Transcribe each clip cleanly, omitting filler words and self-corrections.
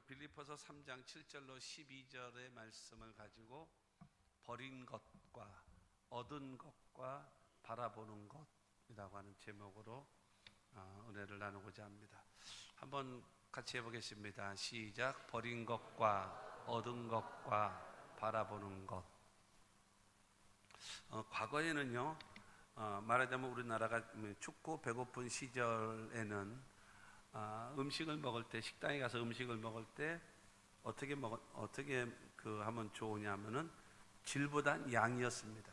빌립보서 3장 7절로 12절의 말씀을 가지고 버린 것과 얻은 것과 바라보는 것이라고 하는 제목으로 은혜를 나누고자 합니다. 한번 같이 해보겠습니다. 시작. 버린 것과 얻은 것과 바라보는 것. 과거에는요, 말하자면 우리나라가 춥고 배고픈 시절에는 음식을 먹을 때, 식당에 가서 음식을 먹을 때 어떻게 하면 좋으냐면은 질보단 양이었습니다.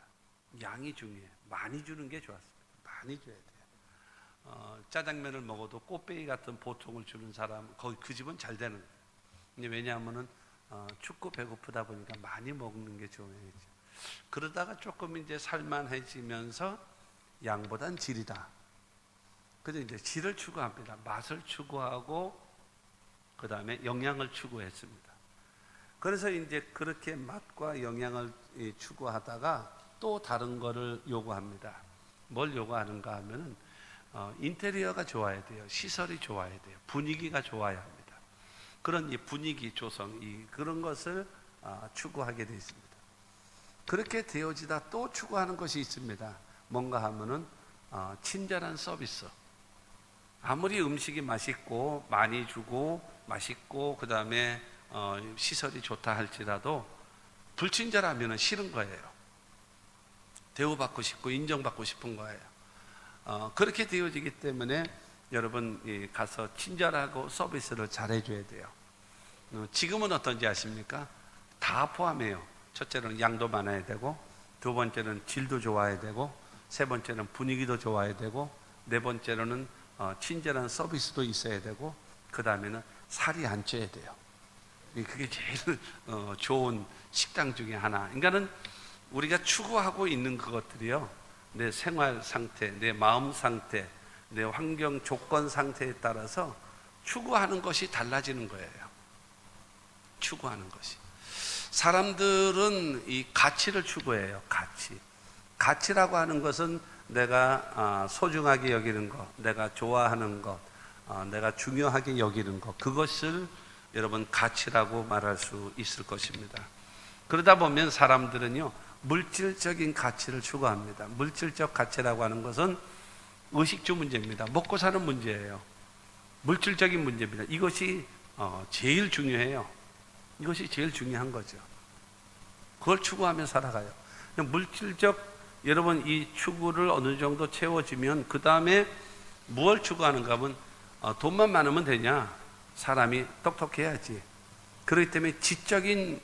양이 중요해요. 많이 주는 게 좋았습니다. 많이 줘야 돼요. 짜장면을 먹어도 꽃배기 같은 보통을 주는 사람, 거기 그 집은 잘 되는 거예요. 근데 왜냐하면은 춥고 배고프다 보니까 많이 먹는 게 중요해요. 그러다가 조금 이제 살만해지면서 양보단 질이다. 그래서 이제 질을 추구합니다. 맛을 추구하고 그 다음에 영양을 추구했습니다. 그래서 이제 그렇게 맛과 영양을 추구하다가 또 다른 거를 요구합니다. 뭘 요구하는가 하면은 인테리어가 좋아야 돼요. 시설이 좋아야 돼요. 분위기가 좋아야 합니다. 그런 이 분위기 조성, 그런 것을 추구하게 되어 있습니다. 그렇게 되어지다 또 추구하는 것이 있습니다. 뭔가 하면은 친절한 서비스. 아무리 음식이 맛있고 많이 주고 맛있고 그 다음에 시설이 좋다 할지라도 불친절하면 싫은 거예요. 대우받고 싶고 인정받고 싶은 거예요. 그렇게 되어지기 때문에 여러분 가서 친절하고 서비스를 잘 해줘야 돼요. 지금은 어떤지 아십니까? 다 포함해요. 첫째는 양도 많아야 되고, 두 번째는 질도 좋아야 되고, 세 번째는 분위기도 좋아야 되고, 네 번째로는 친절한 서비스도 있어야 되고, 그 다음에는 살이 안 쪄야 돼요. 그게 제일 좋은 식당 중에 하나. 그러니까는 우리가 추구하고 있는 그것들이요, 내 생활 상태, 내 마음 상태, 내 환경 조건 상태에 따라서 추구하는 것이 달라지는 거예요. 추구하는 것이. 사람들은 이 가치를 추구해요. 가치라고 하는 것은 내가 소중하게 여기는 것, 내가 좋아하는 것, 내가 중요하게 여기는 것, 그것을 여러분 가치라고 말할 수 있을 것입니다. 그러다 보면 사람들은요, 물질적인 가치를 추구합니다. 물질적 가치라고 하는 것은 의식주 문제입니다. 먹고 사는 문제예요. 물질적인 문제입니다. 이것이 제일 중요해요. 이것이 제일 중요한 거죠. 그걸 추구하며 살아가요. 물질적, 여러분 이 추구를 어느 정도 채워지면 그 다음에 무엇을 추구하는가 하면 돈만 많으면 되냐? 사람이 똑똑해야지. 그렇기 때문에 지적인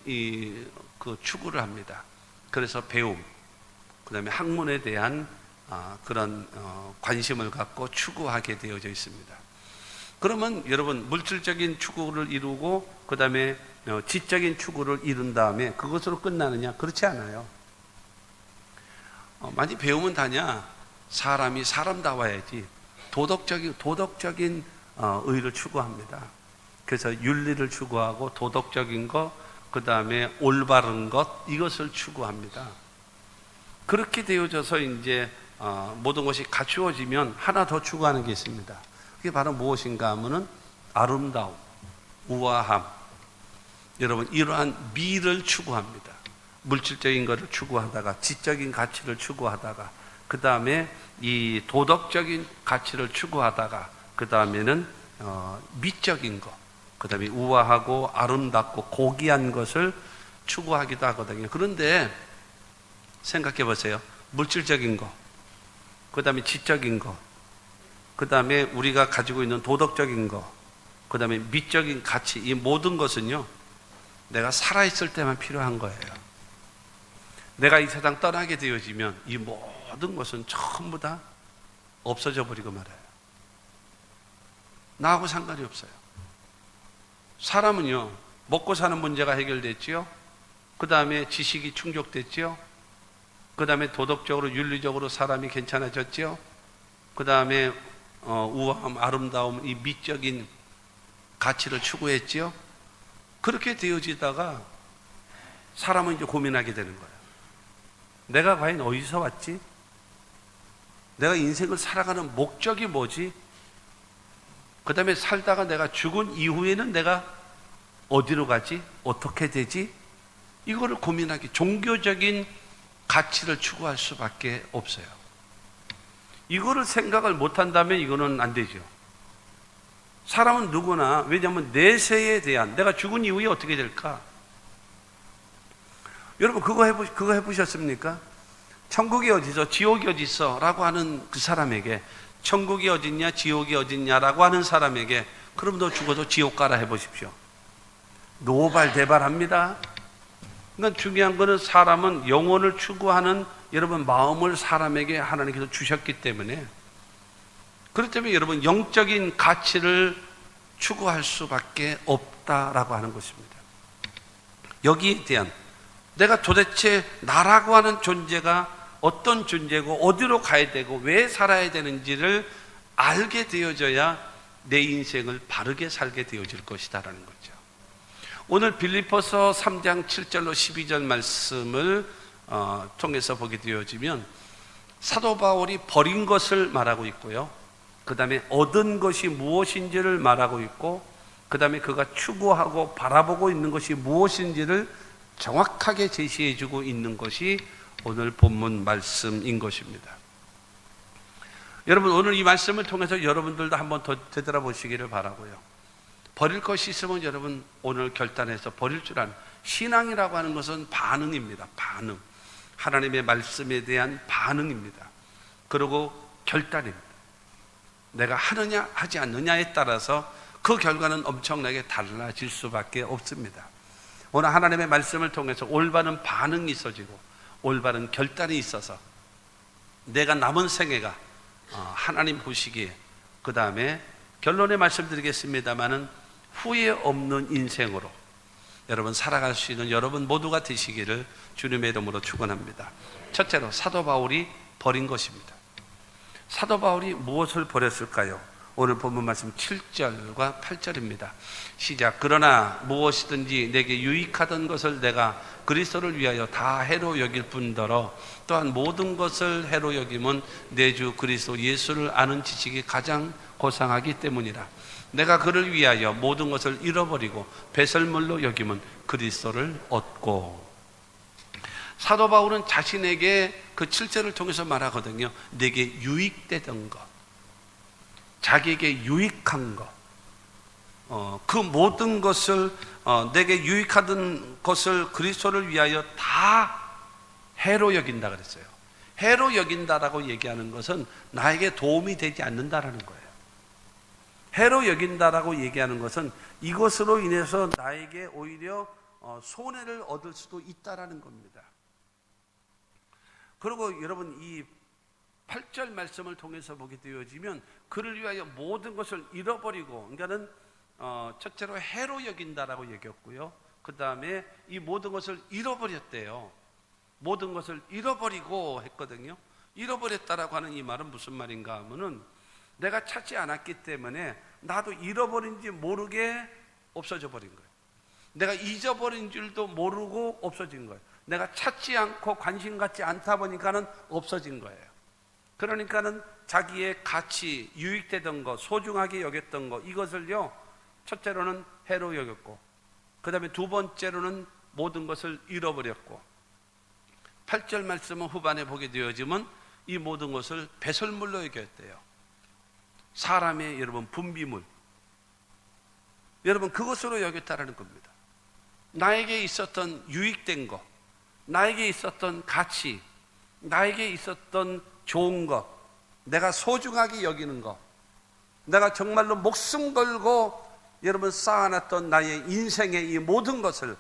그 추구를 합니다. 그래서 배움, 그 다음에 학문에 대한 그런 관심을 갖고 추구하게 되어져 있습니다. 그러면 여러분 물질적인 추구를 이루고 그 다음에 지적인 추구를 이룬 다음에 그것으로 끝나느냐? 그렇지 않아요. 많이 배우면 다냐? 사람이 사람다워야지. 도덕적인 의를 추구합니다. 그래서 윤리를 추구하고 도덕적인 것, 그 다음에 올바른 것, 이것을 추구합니다. 그렇게 되어져서 이제 모든 것이 갖추어지면 하나 더 추구하는 게 있습니다. 그게 바로 무엇인가 하면은 아름다움, 우아함. 여러분 이러한 미를 추구합니다. 물질적인 것을 추구하다가, 지적인 가치를 추구하다가, 그 다음에 이 도덕적인 가치를 추구하다가, 그 다음에는 미적인 것, 그 다음에 우아하고 아름답고 고귀한 것을 추구하기도 하거든요. 그런데 생각해 보세요. 물질적인 것, 그 다음에 지적인 것, 그 다음에 우리가 가지고 있는 도덕적인 것, 그 다음에 미적인 가치, 이 모든 것은요, 내가 살아있을 때만 필요한 거예요. 내가 이 세상 떠나게 되어지면 이 모든 것은 전부 다 없어져 버리고 말아요. 나하고 상관이 없어요. 사람은요, 먹고 사는 문제가 해결됐지요. 그 다음에 지식이 충족됐지요. 그 다음에 도덕적으로, 윤리적으로 사람이 괜찮아졌지요. 그 다음에 우아함, 아름다움, 이 미적인 가치를 추구했지요. 그렇게 되어지다가 사람은 이제 고민하게 되는 거예요. 내가 과연 어디서 왔지? 내가 인생을 살아가는 목적이 뭐지? 그 다음에 살다가 내가 죽은 이후에는 내가 어디로 가지? 어떻게 되지? 이거를 고민하기, 종교적인 가치를 추구할 수밖에 없어요. 이거를 생각을 못한다면 이거는 안 되죠. 사람은 누구나, 왜냐하면 내세에 대한, 내가 죽은 이후에 어떻게 될까? 여러분 그거 해보셨습니까? 천국이 어디서 지옥이 어디 있어? 라고 하는 그 사람에게, 천국이 어딨냐 지옥이 어딨냐 라고 하는 사람에게, 그럼 너 죽어도 지옥 가라 해보십시오. 노발대발합니다. 그러니까 중요한 거는, 사람은 영혼을 추구하는 여러분 마음을 사람에게 하나님께서 주셨기 때문에, 그렇기 때문에 여러분 영적인 가치를 추구할 수밖에 없다라고 하는 것입니다. 여기에 대한, 내가 도대체 나라고 하는 존재가 어떤 존재고 어디로 가야 되고 왜 살아야 되는지를 알게 되어져야 내 인생을 바르게 살게 되어질 것이다라는 거죠. 오늘 빌립보서 3장 7절로 12절 말씀을 통해서 보게 되어지면, 사도 바울이 버린 것을 말하고 있고요, 그 다음에 얻은 것이 무엇인지를 말하고 있고, 그 다음에 그가 추구하고 바라보고 있는 것이 무엇인지를 정확하게 제시해주고 있는 것이 오늘 본문 말씀인 것입니다. 여러분, 오늘 이 말씀을 통해서 여러분들도 한번 더 되돌아보시기를 바라고요. 버릴 것이 있으면 여러분 오늘 결단해서 버릴 줄 아는, 신앙이라고 하는 것은 반응입니다. 반응. 하나님의 말씀에 대한 반응입니다. 그리고 결단입니다. 내가 하느냐 하지 않느냐에 따라서 그 결과는 엄청나게 달라질 수밖에 없습니다. 오늘 하나님의 말씀을 통해서 올바른 반응이 있어지고 올바른 결단이 있어서 내가 남은 생애가 하나님 보시기에, 그 다음에 결론에 말씀드리겠습니다마는 후회 없는 인생으로 여러분 살아갈 수 있는 여러분 모두가 되시기를 주님의 이름으로 축원합니다. 첫째로, 사도 바울이 버린 것입니다. 사도 바울이 무엇을 버렸을까요? 오늘 본문 말씀 7절과 8절입니다. 시작. 그러나 무엇이든지 내게 유익하던 것을 내가 그리스도를 위하여 다 해로 여길 뿐더러 또한 모든 것을 해로 여김은 내 주 그리스도 예수를 아는 지식이 가장 고상하기 때문이라. 내가 그를 위하여 모든 것을 잃어버리고 배설물로 여김은 그리스도를 얻고. 사도 바울은 자신에게 그 7절을 통해서 말하거든요. 내게 유익되던 것, 자기에게 유익한 것, 그 모든 것을 내게 유익하던 것을 그리스도를 위하여 다 해로 여긴다 그랬어요. 해로 여긴다라고 얘기하는 것은 나에게 도움이 되지 않는다라는 거예요. 해로 여긴다라고 얘기하는 것은 이것으로 인해서 나에게 오히려 손해를 얻을 수도 있다라는 겁니다. 그리고 여러분 이 8절 말씀을 통해서 보게 되어지면, 그를 위하여 모든 것을 잃어버리고, 그러니까는 첫째로 해로 여긴다라고 얘기했고요, 그 다음에 이 모든 것을 잃어버렸대요. 모든 것을 잃어버리고 했거든요. 잃어버렸다라고 하는 이 말은 무슨 말인가 하면은, 내가 찾지 않았기 때문에 나도 잃어버린지 모르게 없어져 버린 거예요. 내가 잊어버린 줄도 모르고 없어진 거예요. 내가 찾지 않고 관심 갖지 않다 보니까는 없어진 거예요. 그러니까는 자기의 가치, 유익되던 것, 소중하게 여겼던 것, 이것을요, 첫째로는 해로 여겼고, 그 다음에 두 번째로는 모든 것을 잃어버렸고, 8절 말씀은 후반에 보게 되어지면 이 모든 것을 배설물로 여겼대요. 사람의 여러분 분비물, 여러분 그것으로 여겼다라는 겁니다. 나에게 있었던 유익된 것, 나에게 있었던 가치, 나에게 있었던 좋은 것, 내가 소중하게 여기는 것, 내가 정말로 목숨 걸고 여러분 쌓아놨던 나의 인생의 이 모든 것을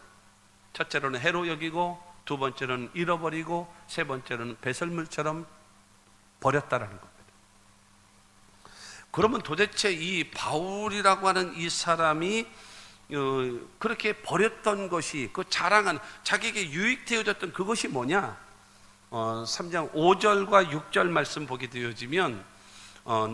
첫째로는 해로 여기고, 두 번째로는 잃어버리고, 세 번째로는 배설물처럼 버렸다라는 겁니다. 그러면 도대체 이 바울이라고 하는 이 사람이 그렇게 버렸던 것이, 그 자랑하는, 자기에게 유익되어졌던 그것이 뭐냐? 3장 5절과 6절 말씀 보게 되어지면,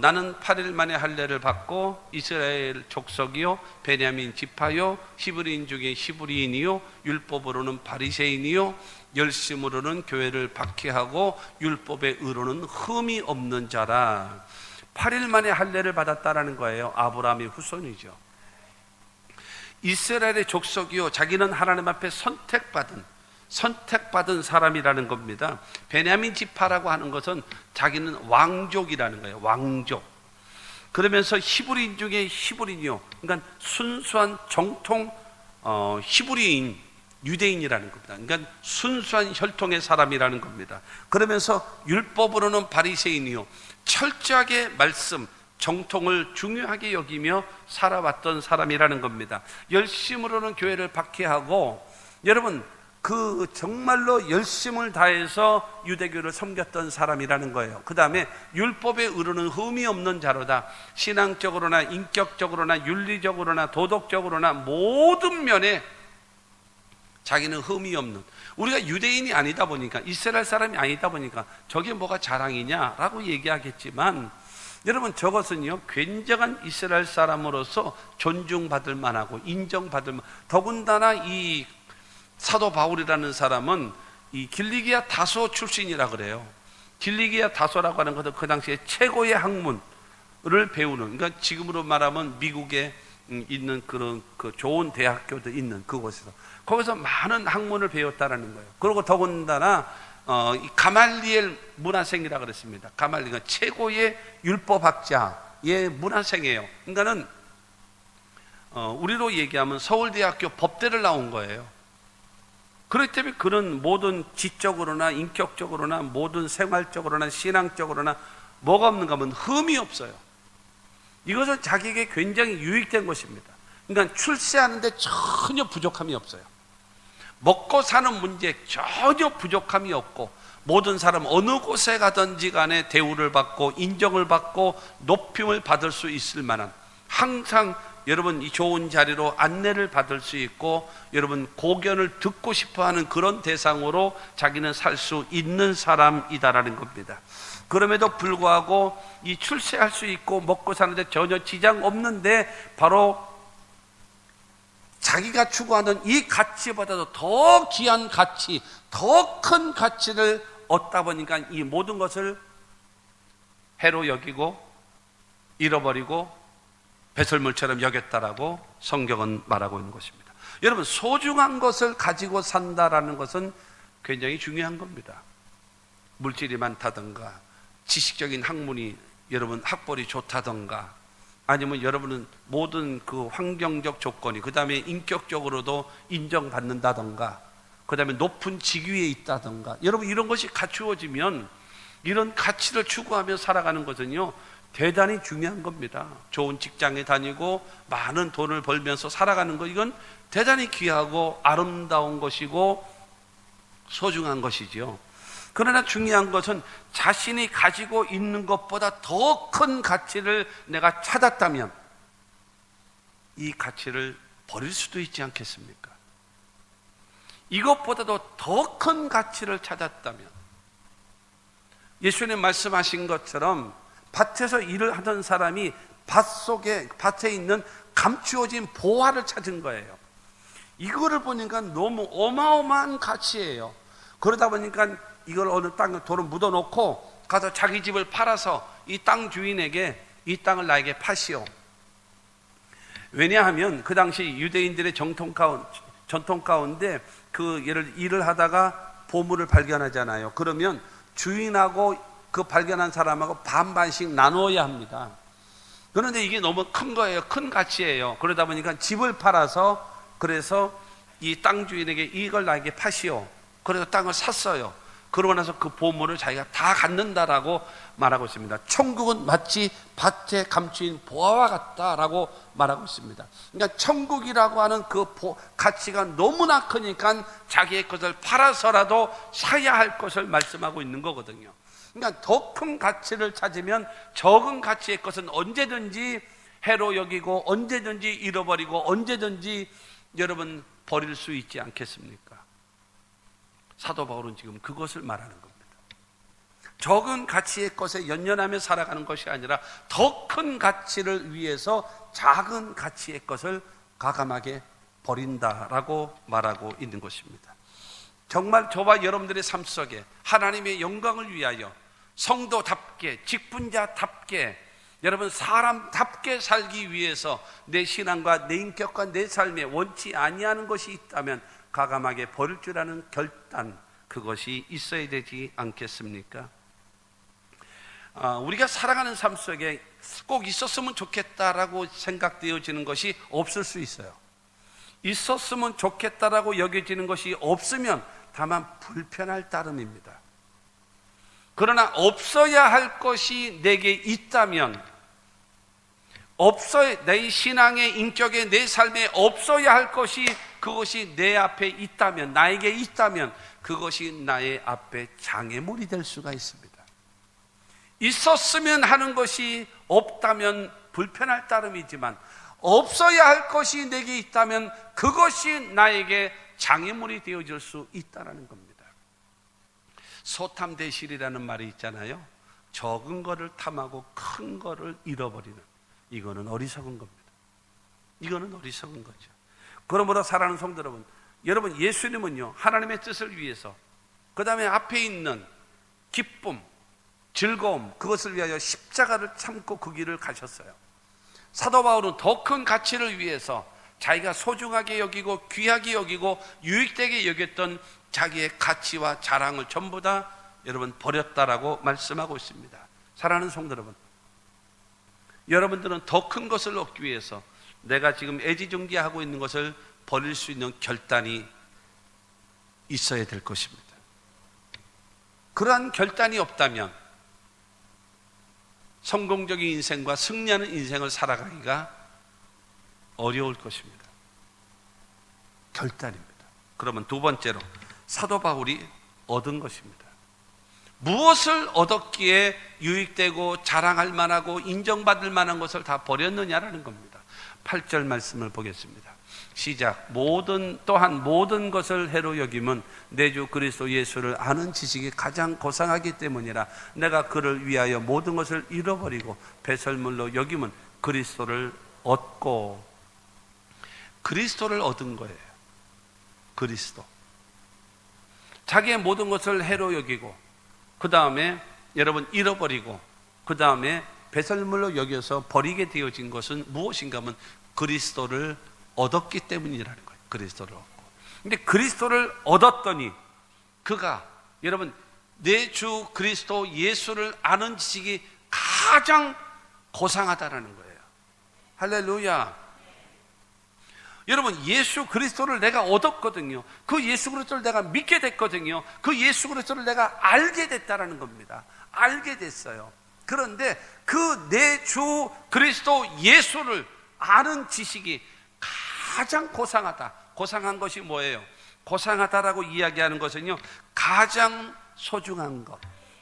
나는 8일 만에 할례를 받고 이스라엘 족속이요 베냐민 지파요 히브리인 중에 히브리인이요 율법으로는 바리새인이요 열심으로는 교회를 박해하고 율법의 의로는 흠이 없는 자라. 8일 만에 할례를 받았다라는 거예요. 아브라함의 후손이죠. 이스라엘의 족속이요 자기는 하나님 앞에 선택받은 사람이라는 겁니다. 베냐민 지파라고 하는 것은 자기는 왕족이라는 거예요. 왕족. 그러면서 히브리인 중에 히브리인이요, 그러니까 순수한 정통 히브리인, 유대인이라는 겁니다. 그러니까 순수한 혈통의 사람이라는 겁니다. 그러면서 율법으로는 바리새인이요, 철저하게 말씀, 정통을 중요하게 여기며 살아왔던 사람이라는 겁니다. 열심으로는 교회를 박해하고, 여러분 그 정말로 열심을 다해서 유대교를 섬겼던 사람이라는 거예요. 그 다음에 율법에 의로는 흠이 없는 자로다. 신앙적으로나 인격적으로나 윤리적으로나 도덕적으로나 모든 면에 자기는 흠이 없는, 우리가 유대인이 아니다 보니까, 이스라엘 사람이 아니다 보니까 저게 뭐가 자랑이냐라고 얘기하겠지만, 여러분 저것은요 굉장한 이스라엘 사람으로서 존중받을 만하고 인정받을 만, 더군다나 이 사도 바울이라는 사람은 이 길리기아 다소 출신이라 그래요. 길리기아 다소라고 하는 것은 그 당시에 최고의 학문을 배우는, 그러니까 지금으로 말하면 미국에 있는 그런 그 좋은 대학교도 있는 그곳에서, 거기서 많은 학문을 배웠다라는 거예요. 그리고 더군다나 이 가말리엘 문화생이라 그랬습니다. 가말리가 최고의 율법학자의 문화생이에요. 그러니까는 우리로 얘기하면 서울대학교 법대를 나온 거예요. 그렇기 때문에 그런 모든 지적으로나 인격적으로나 모든 생활적으로나 신앙적으로나 뭐가 없는가 하면 흠이 없어요. 이것은 자기에게 굉장히 유익된 것입니다. 그러니까 출세하는데 전혀 부족함이 없어요. 먹고 사는 문제에 전혀 부족함이 없고, 모든 사람 어느 곳에 가든지 간에 대우를 받고 인정을 받고 높임을 받을 수 있을 만한, 항상 여러분 이 좋은 자리로 안내를 받을 수 있고 여러분 고견을 듣고 싶어하는 그런 대상으로 자기는 살 수 있는 사람이다라는 겁니다. 그럼에도 불구하고 이 출세할 수 있고 먹고 사는데 전혀 지장 없는데, 바로 자기가 추구하는 이 가치보다도 더 귀한 가치, 더 큰 가치를 얻다 보니까 이 모든 것을 해로 여기고 잃어버리고 배설물처럼 여겼다라고 성경은 말하고 있는 것입니다. 여러분 소중한 것을 가지고 산다라는 것은 굉장히 중요한 겁니다. 물질이 많다던가 지식적인 학문이, 여러분 학벌이 좋다던가, 아니면 여러분은 모든 그 환경적 조건이, 그 다음에 인격적으로도 인정받는다던가, 그 다음에 높은 직위에 있다던가, 여러분 이런 것이 갖추어지면, 이런 가치를 추구하며 살아가는 것은요 대단히 중요한 겁니다. 좋은 직장에 다니고 많은 돈을 벌면서 살아가는 것, 이건 대단히 귀하고 아름다운 것이고 소중한 것이죠. 그러나 중요한 것은 자신이 가지고 있는 것보다 더 큰 가치를 내가 찾았다면 이 가치를 버릴 수도 있지 않겠습니까? 이것보다도 더 큰 가치를 찾았다면, 예수님 말씀하신 것처럼 밭에서 일을 하던 사람이 밭에 있는 감추어진 보화를 찾은 거예요. 이거를 보니까 너무 어마어마한 가치예요. 그러다 보니까 이걸 어느 땅에 돈을 묻어놓고 가서 자기 집을 팔아서 이 땅 주인에게 이 땅을 나에게 파시오. 왜냐하면 그 당시 유대인들의 전통 가운데 그 일을 하다가 보물을 발견하잖아요. 그러면 주인하고 그 발견한 사람하고 반반씩 나누어야 합니다. 그런데 이게 너무 큰 거예요. 큰 가치예요. 그러다 보니까 집을 팔아서, 그래서 이 땅 주인에게 이걸 나에게 파시오. 그래서 땅을 샀어요. 그러고 나서 그 보물을 자기가 다 갖는다라고 말하고 있습니다. 천국은 마치 밭에 감추인 보화와 같다라고 말하고 있습니다. 그러니까 천국이라고 하는 그 가치가 너무나 크니까 자기의 것을 팔아서라도 사야 할 것을 말씀하고 있는 거거든요. 그러니까 더 큰 가치를 찾으면 적은 가치의 것은 언제든지 해로 여기고 언제든지 잃어버리고 언제든지 여러분 버릴 수 있지 않겠습니까? 사도 바울은 지금 그것을 말하는 겁니다. 적은 가치의 것에 연연하며 살아가는 것이 아니라 더 큰 가치를 위해서 작은 가치의 것을 과감하게 버린다라고 말하고 있는 것입니다. 정말 저와 여러분들의 삶 속에 하나님의 영광을 위하여 성도답게, 직분자답게 여러분, 사람답게 살기 위해서 내 신앙과 내 인격과 내 삶에 원치 아니하는 것이 있다면 과감하게 버릴 줄 아는 결단, 그것이 있어야 되지 않겠습니까? 우리가 살아가는 삶 속에 꼭 있었으면 좋겠다라고 생각되어지는 것이 없을 수 있어요. 있었으면 좋겠다라고 여겨지는 것이 없으면 다만 불편할 따름입니다. 그러나 없어야 할 것이 내게 있다면, 내 신앙의 인격에, 내 삶에 없어야 할 것이, 그것이 내 앞에 있다면, 나에게 있다면 그것이 나의 앞에 장애물이 될 수가 있습니다. 있었으면 하는 것이 없다면 불편할 따름이지만, 없어야 할 것이 내게 있다면 그것이 나에게 장애물이 되어질 수 있다는 겁니다. 소탐대실이라는 말이 있잖아요. 적은 거를 탐하고 큰 거를 잃어버리는, 이거는 어리석은 겁니다. 이거는 어리석은 거죠. 그러므로 사랑하는 성도 여러분, 예수님은요, 하나님의 뜻을 위해서, 그 다음에 앞에 있는 기쁨, 즐거움, 그것을 위하여 십자가를 참고 그 길을 가셨어요. 사도 바울은 더 큰 가치를 위해서 자기가 소중하게 여기고 귀하게 여기고 유익되게 여겼던 자기의 가치와 자랑을 전부 다 여러분 버렸다라고 말씀하고 있습니다. 사랑하는 성도 여러분, 여러분들은 더 큰 것을 얻기 위해서 내가 지금 애지중지하고 있는 것을 버릴 수 있는 결단이 있어야 될 것입니다. 그러한 결단이 없다면 성공적인 인생과 승리하는 인생을 살아가기가 어려울 것입니다. 결단입니다. 그러면 두 번째로 사도 바울이 얻은 것입니다. 무엇을 얻었기에 유익되고 자랑할 만하고 인정받을 만한 것을 다 버렸느냐라는 겁니다. 8절 말씀을 보겠습니다. 시작. 또한 모든 것을 해로 여김은 내 주 그리스도 예수를 아는 지식이 가장 고상하기 때문이라. 내가 그를 위하여 모든 것을 잃어버리고 배설물로 여김은 그리스도를 얻고. 그리스도를 얻은 거예요. 그리스도. 자기의 모든 것을 해로 여기고, 그 다음에 여러분 잃어버리고, 그 다음에 배설물로 여겨서 버리게 되어진 것은 무엇인가 하면 그리스도를 얻었기 때문이라는 거예요. 그리스도를 얻고. 근데 그리스도를 얻었더니 그가, 여러분, 내 주 그리스도 예수를 아는 지식이 가장 고상하다라는 거예요. 할렐루야. 여러분, 예수 그리스도를 내가 얻었거든요. 그 예수 그리스도를 내가 믿게 됐거든요. 그 예수 그리스도를 내가 알게 됐다라는 겁니다. 알게 됐어요. 그런데 그 내 주 그리스도 예수를 아는 지식이 가장 고상하다. 고상한 것이 뭐예요? 고상하다라고 이야기하는 것은요, 가장 소중한 것,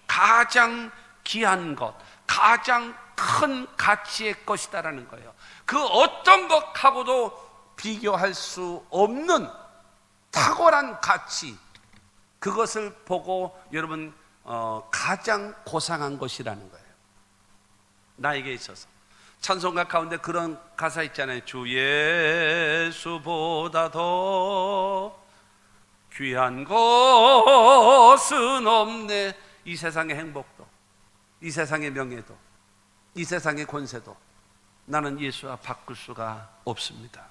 가장 귀한 것, 가장 큰 가치의 것이다라는 거예요. 그 어떤 것하고도 비교할 수 없는 탁월한 가치, 그것을 보고 여러분 가장 고상한 것이라는 거예요. 나에게 있어서. 찬송가 가운데 그런 가사 있잖아요. 주 예수보다 더 귀한 것은 없네. 이 세상의 행복도, 이 세상의 명예도, 이 세상의 권세도 나는 예수와 바꿀 수가 없습니다.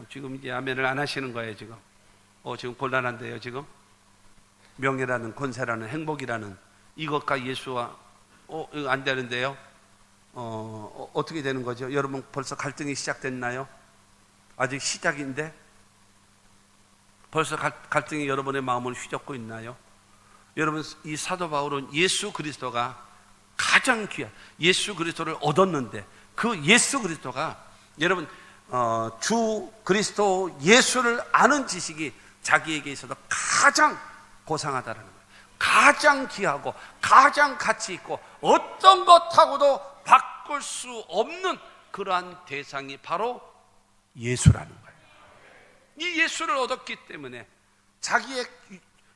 지금 이제 아멘을 안 하시는 거예요. 지금 곤란한데요. 지금 명예라는, 권세라는, 행복이라는 이것과 예수와 이거 안 되는데요. 어떻게 되는 거죠? 여러분 벌써 갈등이 시작됐나요? 아직 시작인데 벌써 갈등이 여러분의 마음을 휘젓고 있나요? 여러분, 이 사도 바울은 예수 그리스도가 가장 귀한 예수 그리스도를 얻었는데, 그 예수 그리스도가 여러분 주 그리스도 예수를 아는 지식이 자기에게 있어서 가장 고상하다는 거예요. 가장 귀하고 가장 가치 있고 어떤 것하고도 바꿀 수 없는 그러한 대상이 바로 예수라는 거예요. 이 예수를 얻었기 때문에 자기의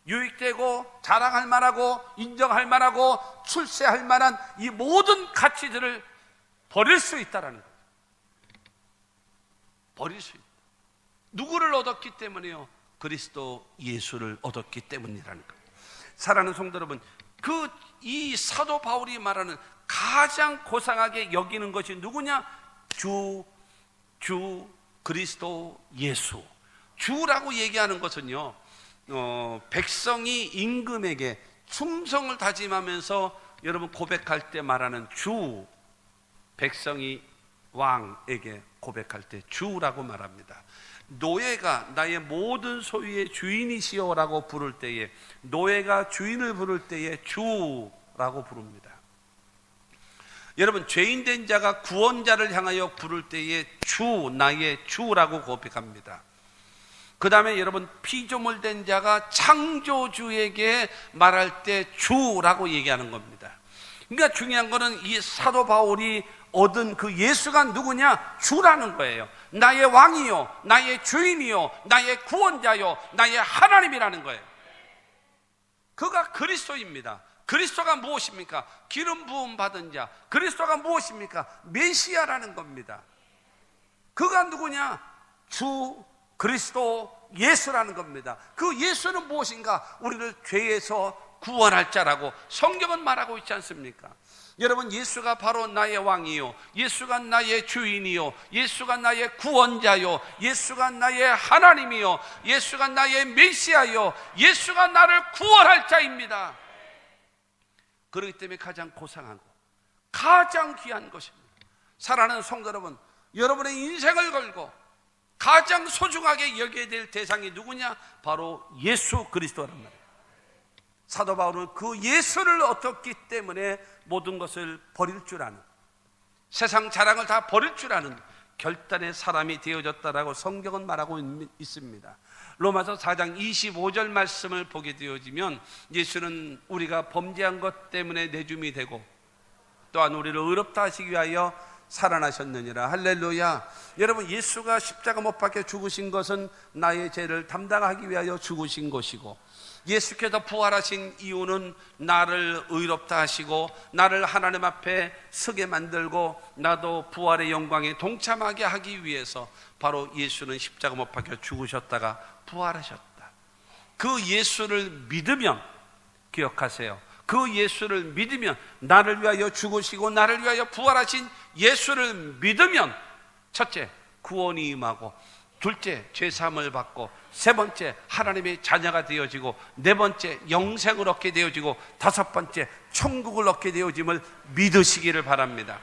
유익되고 자랑할 만하고 인정할 만하고 출세할 만한 이 모든 가치들을 버릴 수 있다는 거예요. 버릴 수 있다. 누구를 얻었기 때문에요? 그리스도 예수를 얻었기 때문이라는 거예요. 사랑하는 성도 여러분, 이 사도 바울이 말하는 가장 고상하게 여기는 것이 누구냐? 주 그리스도 예수. 주라고 얘기하는 것은요, 백성이 임금에게 충성을 다짐하면서 여러분 고백할 때 말하는 주, 백성이 왕에게 고백할 때 주라고 말합니다. 노예가 나의 모든 소유의 주인이시오라고 부를 때에, 노예가 주인을 부를 때에 주라고 부릅니다. 여러분, 죄인된 자가 구원자를 향하여 부를 때에 주, 나의 주라고 고백합니다. 그 다음에 여러분, 피조물된 자가 창조주에게 말할 때 주라고 얘기하는 겁니다. 그러니까 중요한 거는 이 사도 바울이 얻은 그 예수가 누구냐? 주라는 거예요. 나의 왕이요, 나의 주인이요, 나의 구원자요, 나의 하나님이라는 거예요. 그가 그리스도입니다. 그리스도가 무엇입니까? 기름 부음 받은 자. 그리스도가 무엇입니까? 메시아라는 겁니다. 그가 누구냐? 주 그리스도 예수라는 겁니다. 그 예수는 무엇인가? 우리를 죄에서 구원할 자라고 성경은 말하고 있지 않습니까? 여러분, 예수가 바로 나의 왕이요, 예수가 나의 주인이요, 예수가 나의 구원자요, 예수가 나의 하나님이요, 예수가 나의 메시아요, 예수가 나를 구원할 자입니다. 그렇기 때문에 가장 고상하고 가장 귀한 것입니다. 사랑하는 성도 여러분, 여러분의 인생을 걸고 가장 소중하게 여겨야 될 대상이 누구냐? 바로 예수 그리스도란 말이에요. 사도 바울은 그 예수를 얻었기 때문에 모든 것을 버릴 줄 아는, 세상 자랑을 다 버릴 줄 아는 결단의 사람이 되어졌다라고 성경은 말하고 있습니다. 로마서 4장 25절 말씀을 보게 되어지면, 예수는 우리가 범죄한 것 때문에 내줌이 되고 또한 우리를 의롭다 하시기 위하여 살아나셨느니라. 할렐루야. 여러분, 예수가 십자가 못 박혀 죽으신 것은 나의 죄를 담당하기 위하여 죽으신 것이고, 예수께서 부활하신 이유는 나를 의롭다 하시고 나를 하나님 앞에 서게 만들고 나도 부활의 영광에 동참하게 하기 위해서 바로 예수는 십자가 못 박혀 죽으셨다가 부활하셨다. 그 예수를 믿으면, 기억하세요, 그 예수를 믿으면, 나를 위하여 죽으시고 나를 위하여 부활하신 예수를 믿으면, 첫째, 구원이 임하고, 둘째, 죄사함을 받고, 세 번째, 하나님의 자녀가 되어지고, 네 번째, 영생을 얻게 되어지고, 다섯 번째, 천국을 얻게 되어짐을 믿으시기를 바랍니다.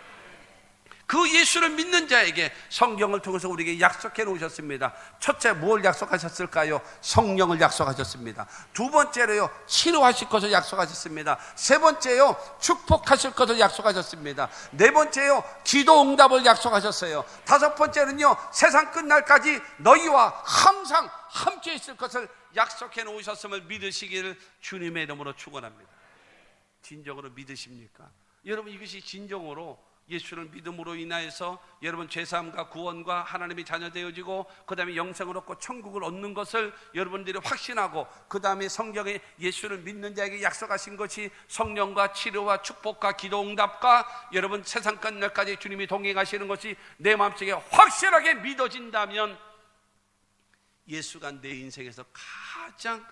그 예수를 믿는 자에게 성경을 통해서 우리에게 약속해 놓으셨습니다. 첫째, 뭘 약속하셨을까요? 성령을 약속하셨습니다. 두 번째로요, 치료하실 것을 약속하셨습니다. 세 번째요, 축복하실 것을 약속하셨습니다. 네 번째요, 기도 응답을 약속하셨어요. 다섯 번째는요, 세상 끝날까지 너희와 항상 함께 있을 것을 약속해 놓으셨음을 믿으시기를 주님의 이름으로 축원합니다. 진정으로 믿으십니까? 여러분, 이것이 진정으로 예수를 믿음으로 인하여서 여러분 죄사함과 구원과 하나님이 자녀 되어지고 그 다음에 영생을 얻고 천국을 얻는 것을 여러분들이 확신하고, 그 다음에 성경에 예수를 믿는 자에게 약속하신 것이 성령과 치료와 축복과 기도 응답과 여러분 세상 끝날까지 주님이 동행하시는 것이 내 마음속에 확실하게 믿어진다면, 예수가 내 인생에서 가장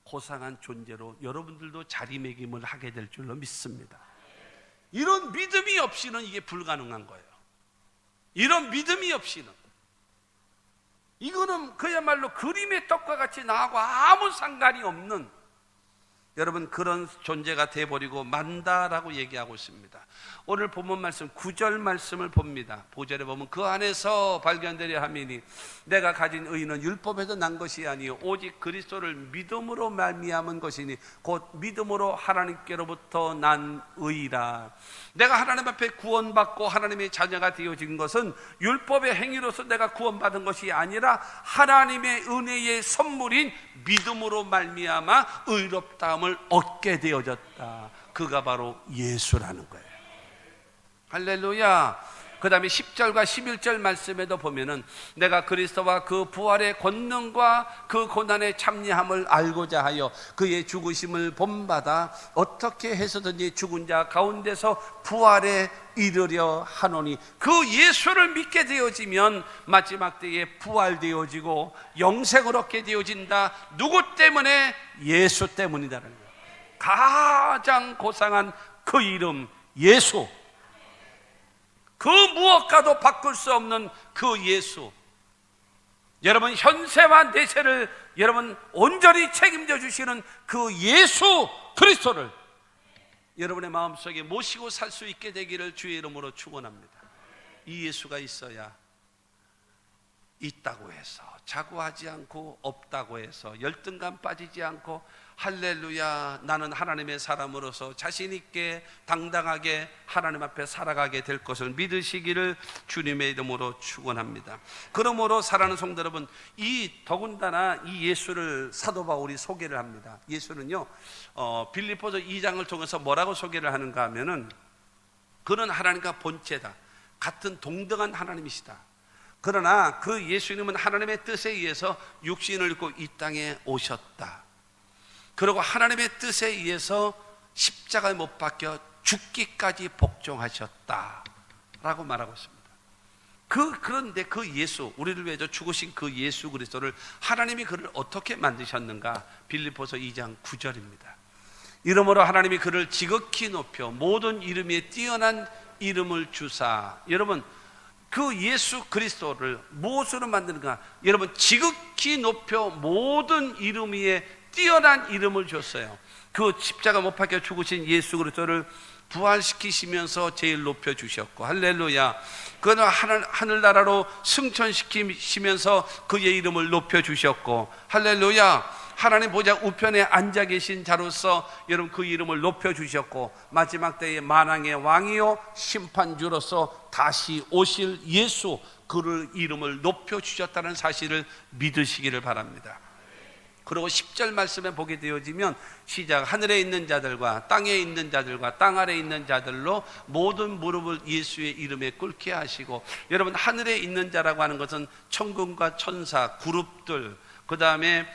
고상한 존재로 여러분들도 자리매김을 하게 될 줄로 믿습니다. 이런 믿음이 없이는 이게 불가능한 거예요. 이런 믿음이 없이는, 이거는 그야말로 그림의 떡과 같이 나하고 아무 상관이 없는 여러분 그런 존재가 돼버리고 만다라고 얘기하고 있습니다. 오늘 본문 말씀 9절 말씀을 봅니다. 9절에 보면 그 안에서 발견되려 함이니 내가 가진 의는 율법에서 난 것이 아니요 오직 그리스도를 믿음으로 말미암은 것이니 곧 믿음으로 하나님께로부터 난 의라. 내가 하나님 앞에 구원받고 하나님의 자녀가 되어진 것은 율법의 행위로서 내가 구원받은 것이 아니라 하나님의 은혜의 선물인 믿음으로 말미암아 의롭다함을 얻게 되어졌다. 그가 바로 예수라는 거예요. 할렐루야. 그 다음에 10절과 11절 말씀에도 보면은 내가 그리스도와 그 부활의 권능과 그 고난의 참여함을 알고자 하여 그의 죽으심을 본받아 어떻게 해서든지 죽은 자 가운데서 부활에 이르려 하노니, 그 예수를 믿게 되어지면 마지막 때에 부활되어지고 영생을 얻게 되어진다. 누구 때문에? 예수 때문이다라는 거예요. 가장 고상한 그 이름 예수, 그 무엇과도 바꿀 수 없는 그 예수, 여러분 현세와 내세를 여러분 온전히 책임져 주시는 그 예수 그리스도를 여러분의 마음속에 모시고 살 수 있게 되기를 주의 이름으로 축원합니다. 이 예수가 있어야 있다고 해서 자고하지 않고 없다고 해서 열등감 빠지지 않고 할렐루야 나는 하나님의 사람으로서 자신 있게 당당하게 하나님 앞에 살아가게 될 것을 믿으시기를 주님의 이름으로 축원합니다. 그러므로 사랑하는 성도 여러분, 이 더군다나 이 예수를 사도 바울이 소개를 합니다. 예수는요 빌립보서 2장을 통해서 뭐라고 소개를 하는가 하면은 그는 하나님과 본체다, 같은 동등한 하나님이시다. 그러나 그 예수님은 하나님의 뜻에 의해서 육신을 입고 이 땅에 오셨다. 그리고 하나님의 뜻에 의해서 십자가에 못 박혀 죽기까지 복종하셨다라고 말하고 있습니다. 그런데 그 예수, 우리를 위해서 죽으신 그 예수 그리스도를 하나님이 그를 어떻게 만드셨는가? 빌립보서 2장 9절입니다. 이러므로 하나님이 그를 지극히 높여 모든 이름 위에 뛰어난 이름을 주사. 여러분 그 예수 그리스도를 무엇으로 만드는가? 여러분 지극히 높여 모든 이름 위에 뛰어난 이름을 줬어요. 그 십자가 못 박혀 죽으신 예수 그리스도를 부활시키시면서 제일 높여 주셨고, 할렐루야. 그는 하늘나라로 승천시키시면서 그의 이름을 높여 주셨고, 할렐루야. 하나님 보좌 우편에 앉아 계신 자로서 여러분 그 이름을 높여 주셨고, 마지막 때에 만왕의 왕이요 심판주로서 다시 오실 예수, 그를 이름을 높여 주셨다는 사실을 믿으시기를 바랍니다. 그리고 10절 말씀에 보게 되어지면 시작, 하늘에 있는 자들과 땅에 있는 자들과 땅 아래에 있는 자들로 모든 무릎을 예수의 이름에 꿇게 하시고, 여러분 하늘에 있는 자라고 하는 것은 천군과 천사, 그룹들, 그 다음에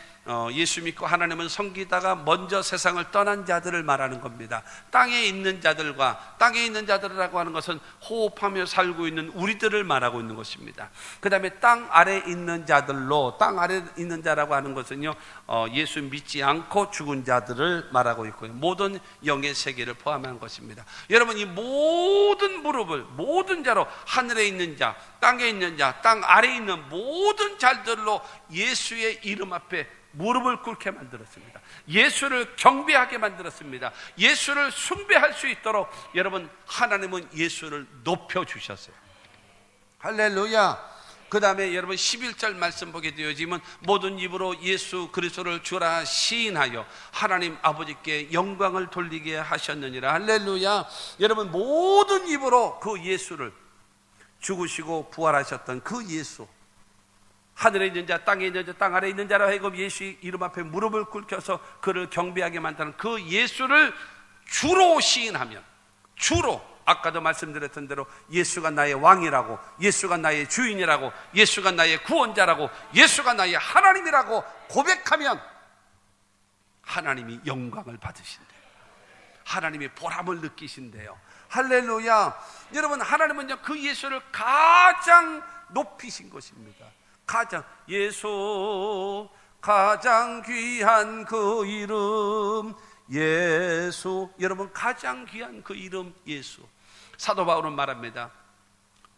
예수 믿고 하나님을 섬기다가 먼저 세상을 떠난 자들을 말하는 겁니다. 땅에 있는 자들과, 땅에 있는 자들이라고 하는 것은 호흡하며 살고 있는 우리들을 말하고 있는 것입니다. 그 다음에 땅 아래에 있는 자들로, 땅 아래에 있는 자라고 하는 것은요 예수 믿지 않고 죽은 자들을 말하고 있고요, 모든 영의 세계를 포함한 것입니다. 여러분 이 모든 무릎을, 모든 자로, 하늘에 있는 자, 땅에 있는 자, 땅 아래에 있는 모든 자들로 예수의 이름 앞에 무릎을 꿇게 만들었습니다. 예수를 경배하게 만들었습니다. 예수를 숭배할 수 있도록 여러분 하나님은 예수를 높여주셨어요. 할렐루야. 그 다음에 여러분 11절 말씀 보게 되어지면 모든 입으로 예수 그리스도를 주라 시인하여 하나님 아버지께 영광을 돌리게 하셨느니라. 할렐루야. 여러분 모든 입으로 그 예수를, 죽으시고 부활하셨던 그 예수, 하늘에 있는 자, 땅에 있는 자, 땅 아래에 있는 자라 하여금 예수 이름 앞에 무릎을 꿇혀서 그를 경배하게 만드는 그 예수를 주로 시인하면, 주로, 아까도 말씀드렸던 대로 예수가 나의 왕이라고, 예수가 나의 주인이라고, 예수가 나의 구원자라고, 예수가 나의 하나님이라고 고백하면 하나님이 영광을 받으신대요. 하나님이 보람을 느끼신대요. 할렐루야. 여러분 하나님은요 그 예수를 가장 높이신 것입니다. 가장, 예수 가장 귀한 그 이름 예수. 여러분 가장 귀한 그 이름 예수. 사도 바울은 말합니다.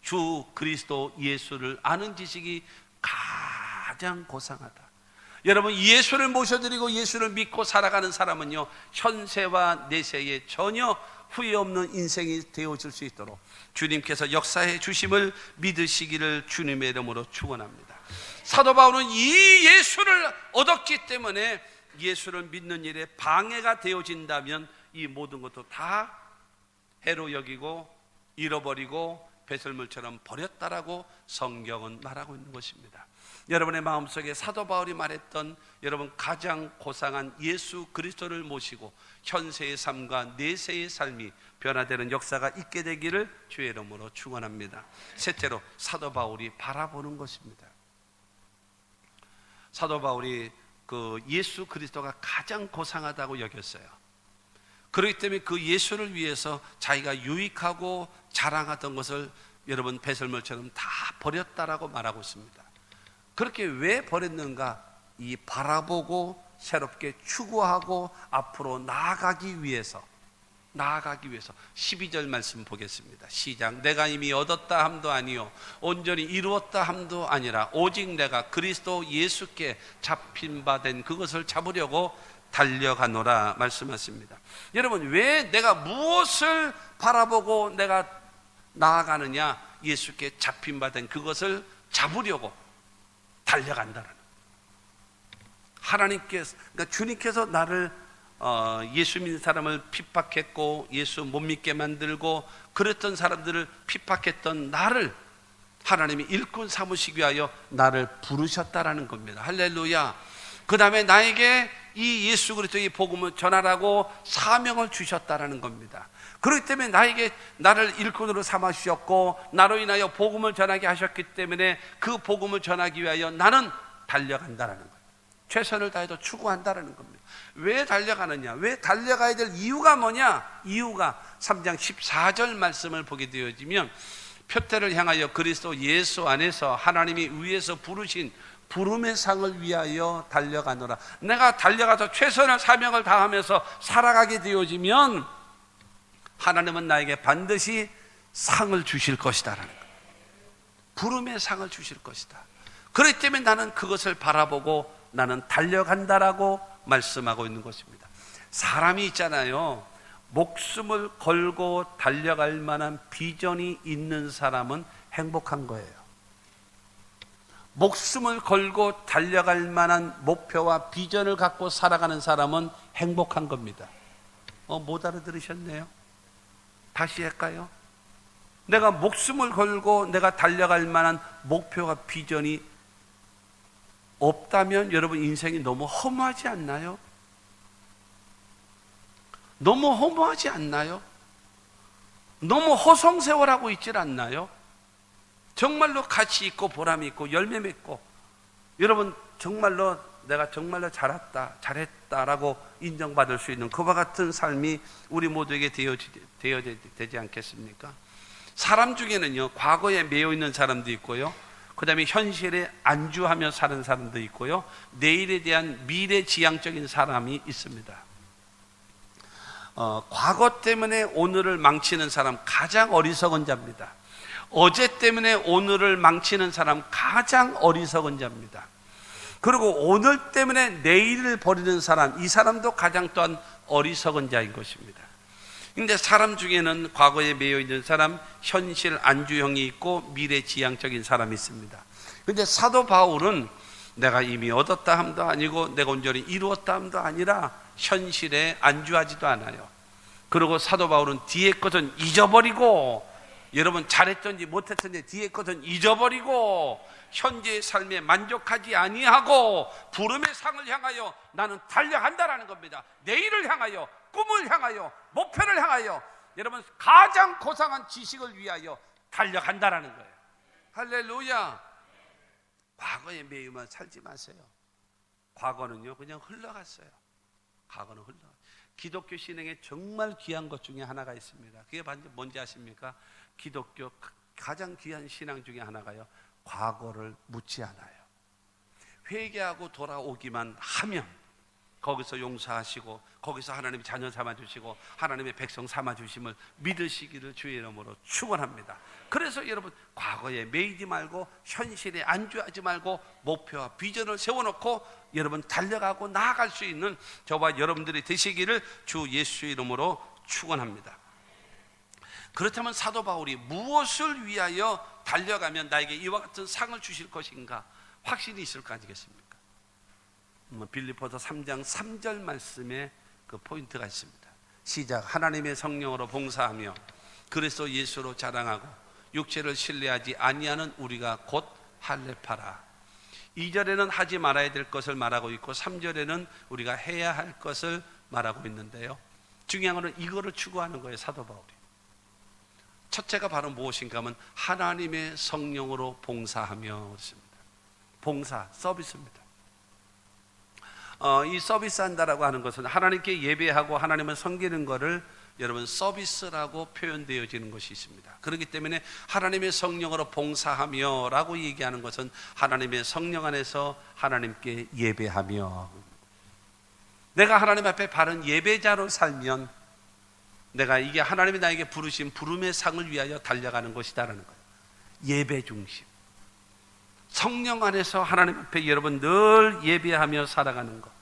주 그리스도 예수를 아는 지식이 가장 고상하다. 여러분 예수를 모셔드리고 예수를 믿고 살아가는 사람은요 현세와 내세에 전혀 후회 없는 인생이 되어질 수 있도록 주님께서 역사해 주심을 믿으시기를 주님의 이름으로 축원합니다. 사도 바울은 이 예수를 얻었기 때문에 예수를 믿는 일에 방해가 되어진다면 이 모든 것도 다 해로 여기고 잃어버리고 배설물처럼 버렸다라고 성경은 말하고 있는 것입니다. 여러분의 마음속에 사도 바울이 말했던 여러분 가장 고상한 예수 그리스도를 모시고 현세의 삶과 내세의 삶이 변화되는 역사가 있게 되기를 주의 이름으로 축원합니다. 셋째로 사도 바울이 바라보는 것입니다. 사도 바울이 그 예수 그리스도가 가장 고상하다고 여겼어요. 그렇기 때문에 그 예수를 위해서 자기가 유익하고 자랑하던 것을 여러분 배설물처럼 다 버렸다라고 말하고 있습니다. 그렇게 왜 버렸는가? 이 바라보고 새롭게 추구하고 앞으로 나아가기 위해서 12절 말씀 보겠습니다. 시작. 내가 이미 얻었다 함도 아니요 온전히 이루었다 함도 아니라 오직 내가 그리스도 예수께 잡힌 바 된 그것을 잡으려고 달려가노라 말씀하십니다. 여러분, 왜 내가 무엇을 바라보고 내가 나아가느냐? 예수께 잡힌 바 된 그것을 잡으려고 달려간다는, 하나님께서, 그러니까 주님께서 나를 예수 믿는 사람을 핍박했고 예수 못 믿게 만들고 그랬던 사람들을 핍박했던 나를 하나님이 일꾼 삼으시기 위하여 나를 부르셨다라는 겁니다. 할렐루야. 그 다음에 나에게 이 예수 그리스도의 복음을 전하라고 사명을 주셨다라는 겁니다. 그렇기 때문에 나를 일꾼으로 삼아 주셨고 나로 인하여 복음을 전하게 하셨기 때문에 그 복음을 전하기 위하여 나는 달려간다라는 거예요. 최선을 다해서 추구한다라는 겁니다. 왜 달려가느냐? 왜 달려가야 될 이유가 뭐냐? 이유가 3장 14절 말씀을 보게 되어지면 표태를 향하여 그리스도 예수 안에서 하나님이 위에서 부르신 부름의 상을 위하여 달려가노라. 내가 달려가서 최선의 사명을 다하면서 살아가게 되어지면 하나님은 나에게 반드시 상을 주실 것이다라는 거예요. 부름의 상을 주실 것이다. 그렇기 때문에 나는 그것을 바라보고 나는 달려간다라고 말씀하고 있는 것입니다. 사람이 있잖아요. 목숨을 걸고 달려갈 만한 비전이 있는 사람은 행복한 거예요. 목숨을 걸고 달려갈 만한 목표와 비전을 갖고 살아가는 사람은 행복한 겁니다. 못 알아들으셨네요. 다시 할까요? 내가 목숨을 걸고 내가 달려갈 만한 목표와 비전이 없다면 여러분 인생이 너무 허무하지 않나요? 너무 허무하지 않나요? 너무 허송세월하고 있질 않나요? 정말로 가치 있고 보람이 있고 열매 맺고 여러분 정말로 내가 정말로 잘했다라고 인정받을 수 있는 그와 같은 삶이 우리 모두에게 되어야 되지 않겠습니까? 사람 중에는요 과거에 매여 있는 사람도 있고요, 그 다음에 현실에 안주하며 사는 사람도 있고요, 내일에 대한 미래지향적인 사람이 있습니다. 과거 때문에 오늘을 망치는 사람 가장 어리석은 자입니다. 어제 때문에 오늘을 망치는 사람 가장 어리석은 자입니다. 그리고 오늘 때문에 내일을 버리는 사람, 이 사람도 가장 또한 어리석은 자인 것입니다. 근데 사람 중에는 과거에 매여 있는 사람, 현실 안주형이 있고 미래지향적인 사람이 있습니다. 근데 사도 바울은 내가 이미 얻었다 함도 아니고 내가 온전히 이루었다 함도 아니라 현실에 안주하지도 않아요. 그리고 사도 바울은 뒤에 것은 잊어버리고, 여러분 잘했든지 못했든지 뒤에 것은 잊어버리고 현재의 삶에 만족하지 아니하고 부름의 상을 향하여 나는 달려간다라는 겁니다. 내일을 향하여, 꿈을 향하여, 목표를 향하여, 여러분 가장 고상한 지식을 위하여 달려간다라는 거예요. 할렐루야. 과거에 매여만 살지 마세요. 과거는요 그냥 흘러갔어요. 과거는 흘러갔어요. 기독교 신앙에 정말 귀한 것 중에 하나가 있습니다. 그게 뭔지 아십니까? 기독교 가장 귀한 신앙 중에 하나가요, 과거를 묻지 않아요. 회개하고 돌아오기만 하면 거기서 용서하시고 거기서 하나님이 자녀 삼아주시고 하나님의 백성 삼아주심을 믿으시기를 주의 이름으로 축원합니다. 그래서 여러분 과거에 매이지 말고 현실에 안주하지 말고 목표와 비전을 세워놓고 여러분 달려가고 나아갈 수 있는 저와 여러분들이 되시기를 주 예수 이름으로 축원합니다. 그렇다면 사도 바울이 무엇을 위하여 달려가면 나에게 이와 같은 상을 주실 것인가 확신이 있을 거 아니겠습니까? 빌립보서 3장 3절 말씀에 그 포인트가 있습니다. 시작. 하나님의 성령으로 봉사하며 그리스도 예수로 자랑하고 육체를 신뢰하지 아니하는 우리가 곧 할례파라. 2절에는 하지 말아야 될 것을 말하고 있고 3절에는 우리가 해야 할 것을 말하고 있는데요, 중요한 것은 이거를 추구하는 거예요. 사도 바울이 첫째가 바로 무엇인가 하면 하나님의 성령으로 봉사하며 그렇습니다. 봉사, 서비스입니다. 이 서비스 한다라고 하는 것은 하나님께 예배하고 하나님을 섬기는 것을 여러분 서비스라고 표현되어지는 것이 있습니다. 그렇기 때문에 하나님의 성령으로 봉사하며 라고 얘기하는 것은 하나님의 성령 안에서 하나님께 예배하며, 내가 하나님 앞에 바른 예배자로 살면 내가 이게 하나님이 나에게 부르신 부름의 상을 위하여 달려가는 것이다라는 거예요. 예배 중심. 성령 안에서 하나님 앞에 여러분 늘 예배하며 살아가는 것.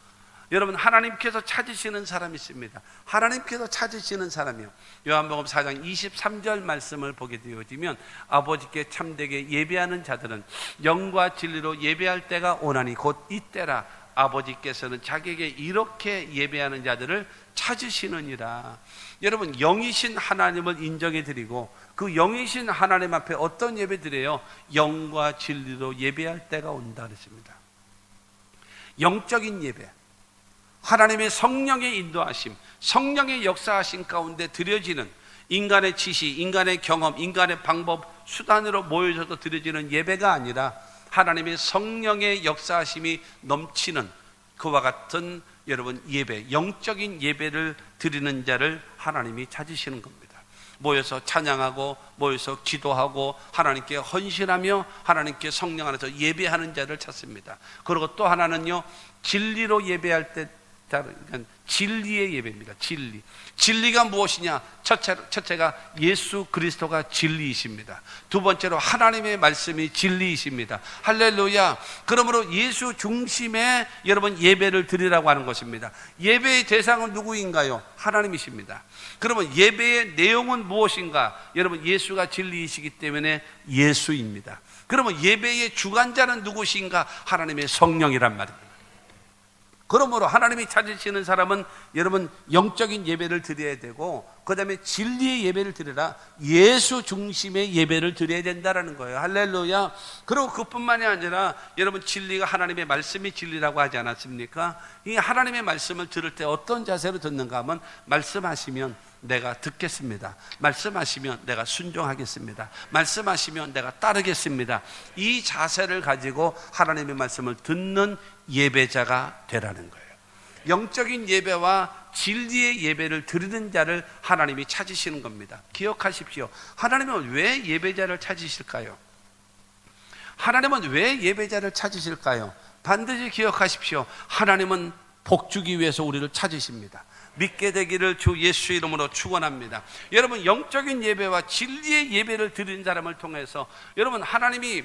여러분 하나님께서 찾으시는 사람이 있습니다. 하나님께서 찾으시는 사람이요. 요한복음 4장 23절 말씀을 보게 되어지면 아버지께 참되게 예배하는 자들은 영과 진리로 예배할 때가 오나니 곧 이때라. 아버지께서는 자기에게 이렇게 예배하는 자들을 찾으시느니라. 여러분 영이신 하나님을 인정해 드리고 그 영이신 하나님 앞에 어떤 예배 드려요? 영과 진리로 예배할 때가 온다 그랬습니다. 영적인 예배, 하나님의 성령의 인도하심, 성령의 역사하심 가운데 드려지는 인간의 지식, 인간의 경험, 인간의 방법, 수단으로 모여져서 드려지는 예배가 아니라 하나님의 성령의 역사하심이 넘치는 그와 같은 여러분 예배, 영적인 예배를 드리는 자를 하나님이 찾으시는 겁니다. 모여서 찬양하고 모여서 기도하고 하나님께 헌신하며 하나님께 성령 안에서 예배하는 자를 찾습니다. 그리고 또 하나는요, 진리로 예배할 때 진리의 예배입니다. 진리가 무엇이냐? 첫째가 예수 그리스도가 진리이십니다. 두 번째로 하나님의 말씀이 진리이십니다. 할렐루야. 그러므로 예수 중심의 여러분 예배를 드리라고 하는 것입니다. 예배의 대상은 누구인가요? 하나님이십니다. 그러면 예배의 내용은 무엇인가? 여러분 예수가 진리이시기 때문에 예수입니다. 그러면 예배의 주관자는 누구신가? 하나님의 성령이란 말입니다. 그러므로 하나님이 찾으시는 사람은 여러분 영적인 예배를 드려야 되고 그 다음에 진리의 예배를 드리라. 예수 중심의 예배를 드려야 된다는 거예요. 할렐루야. 그리고 그뿐만이 아니라 여러분 진리가 하나님의 말씀이 진리라고 하지 않았습니까? 이 하나님의 말씀을 들을 때 어떤 자세로 듣는가 하면 말씀하시면 내가 듣겠습니다. 말씀하시면 내가 순종하겠습니다. 말씀하시면 내가 따르겠습니다. 이 자세를 가지고 하나님의 말씀을 듣는 예배자가 되라는 거예요. 영적인 예배와 진리의 예배를 드리는 자를 하나님이 찾으시는 겁니다. 기억하십시오. 하나님은 왜 예배자를 찾으실까요? 하나님은 왜 예배자를 찾으실까요? 반드시 기억하십시오. 하나님은 복 주기 위해서 우리를 찾으십니다. 믿게 되기를 주 예수 이름으로 축원합니다. 여러분 영적인 예배와 진리의 예배를 드리는 사람을 통해서 여러분 하나님이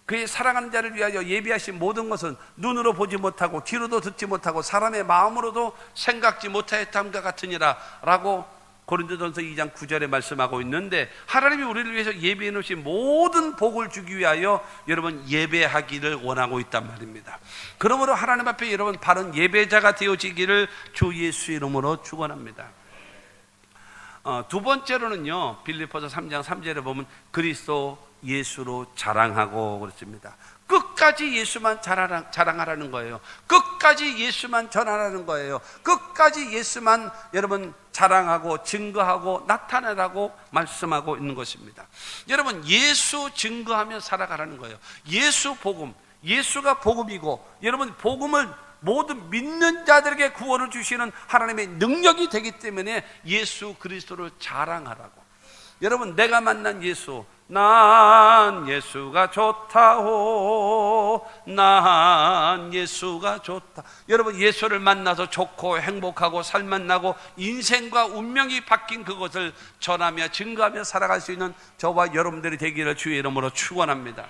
그의 사랑하는 자를 위하여 예비하신 모든 것은 눈으로 보지 못하고 귀로도 듣지 못하고 사람의 마음으로도 생각지 못하였담과 같으니라 라고 고린도전서 2장 9절에 말씀하고 있는데 하나님이 우리를 위해서 예비해 놓으신 모든 복을 주기 위하여 여러분 예배하기를 원하고 있단 말입니다. 그러므로 하나님 앞에 여러분 바른 예배자가 되어지기를 주 예수 이름으로 축원합니다. 두 번째로는요, 빌립보서 3장 3절에 보면 그리스도 예수로 자랑하고 그렇습니다. 끝까지 예수만 자랑하라는 거예요. 끝까지 예수만 전하라는 거예요. 끝까지 예수만 여러분 자랑하고 증거하고 나타내라고 말씀하고 있는 것입니다. 여러분 예수 증거하며 살아가라는 거예요. 예수 복음, 예수가 복음이고 여러분 복음을 모든 믿는 자들에게 구원을 주시는 하나님의 능력이 되기 때문에 예수 그리스도를 자랑하라고. 여러분 내가 만난 예수, 난 예수가 좋다오, 난 예수가 좋다. 여러분 예수를 만나서 좋고 행복하고 살만나고 인생과 운명이 바뀐 그것을 전하며 증거하며 살아갈 수 있는 저와 여러분들이 되기를 주의 이름으로 축원합니다.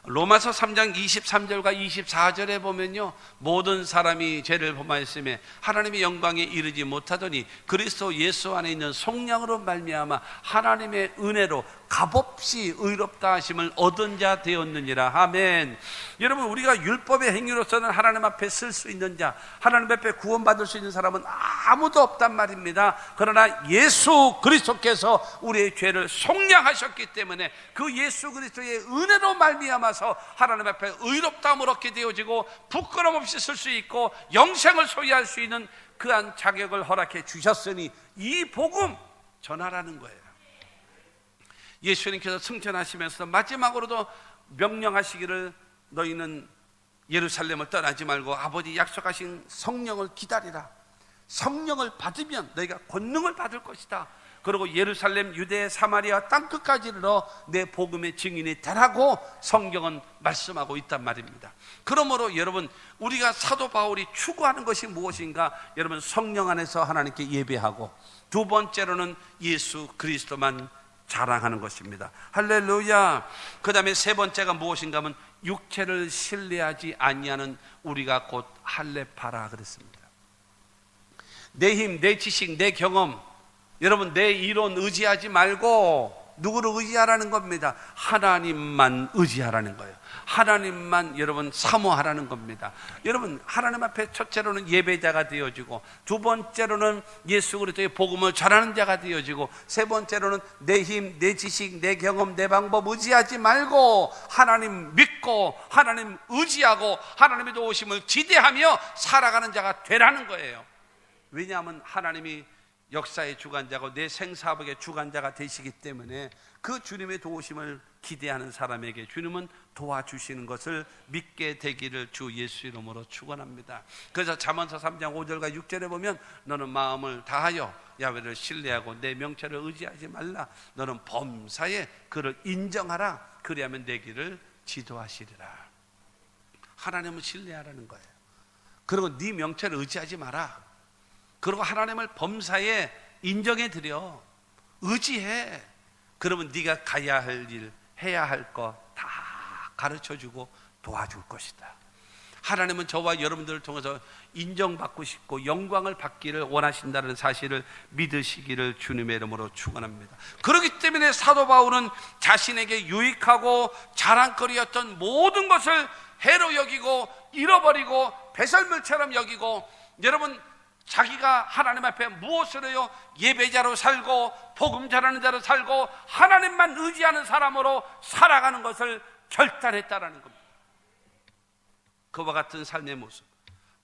로마서 3장 23절과 24절에 보면요, 모든 사람이 죄를 범하였음에 하나님의 영광에 이르지 못하더니 그리스도 예수 안에 있는 성령으로 말미암아 하나님의 은혜로 값없이 의롭다 하심을 얻은 자 되었느니라. 아멘. 여러분 우리가 율법의 행위로서는 하나님 앞에 쓸 수 있는 자, 하나님 앞에 구원받을 수 있는 사람은 아무도 없단 말입니다. 그러나 예수 그리스도께서 우리의 죄를 속량하셨기 때문에 그 예수 그리스도의 은혜로 말미암아서 하나님 앞에 의롭다함을 얻게 되어지고 부끄럼 없이 쓸 수 있고 영생을 소유할 수 있는 그한 자격을 허락해 주셨으니 이 복음 전하라는 거예요. 예수님께서 승천하시면서 마지막으로도 명령하시기를 너희는 예루살렘을 떠나지 말고 아버지 약속하신 성령을 기다리라. 성령을 받으면 너희가 권능을 받을 것이다 그리고 예루살렘, 유대, 사마리아 땅끝까지 이르러 내 복음의 증인이 되라고 성경은 말씀하고 있단 말입니다. 그러므로 여러분, 우리가 사도 바울이 추구하는 것이 무엇인가? 여러분, 성령 안에서 하나님께 예배하고, 두 번째로는 예수 그리스도만 자랑하는 것입니다. 할렐루야. 그 다음에 세 번째가 무엇인가 하면 육체를 신뢰하지 아니하는 우리가 곧 할례파라 그랬습니다. 내 힘, 내 지식, 내 경험, 여러분 내 이론 의지하지 말고 누구를 의지하라는 겁니다. 하나님만 의지하라는 거예요. 하나님만 여러분 사모하라는 겁니다. 여러분, 하나님 앞에 첫째로는 예배자가 되어지고, 두 번째로는 예수 그리스도의 복음을 전하는 자가 되어지고, 세 번째로는 내 힘, 내 지식, 내 경험, 내 방법 의지하지 말고 하나님 믿고 하나님 의지하고 하나님의 도우심을 기대하며 살아가는 자가 되라는 거예요. 왜냐하면 하나님이 역사의 주관자고 내 생사복의 주관자가 되시기 때문에 그 주님의 도우심을 기대하는 사람에게 주님은 도와주시는 것을 믿게 되기를 주 예수 이름으로 축원합니다. 그래서 잠언서 3장 5절과 6절에 보면 너는 마음을 다하여 야훼를 신뢰하고 내 명철을 의지하지 말라. 너는 범사에 그를 인정하라. 그리하면 내 길을 지도하시리라. 하나님을 신뢰하라는 거예요. 그리고 네 명철을 의지하지 마라. 그리고 하나님을 범사에 인정해 드려. 의지해. 그러면 네가 가야 할 일, 해야 할 거 다 가르쳐주고 도와줄 것이다. 하나님은 저와 여러분들을 통해서 인정받고 싶고 영광을 받기를 원하신다는 사실을 믿으시기를 주님의 이름으로 축원합니다. 그렇기 때문에 사도 바울은 자신에게 유익하고 자랑거리였던 모든 것을 해로 여기고 잃어버리고 배설물처럼 여기고, 여러분 자기가 하나님 앞에 무엇을 해요? 예배자로 살고 복음 전하는 자로 살고 하나님만 의지하는 사람으로 살아가는 것을 결단했다라는 겁니다. 그와 같은 삶의 모습.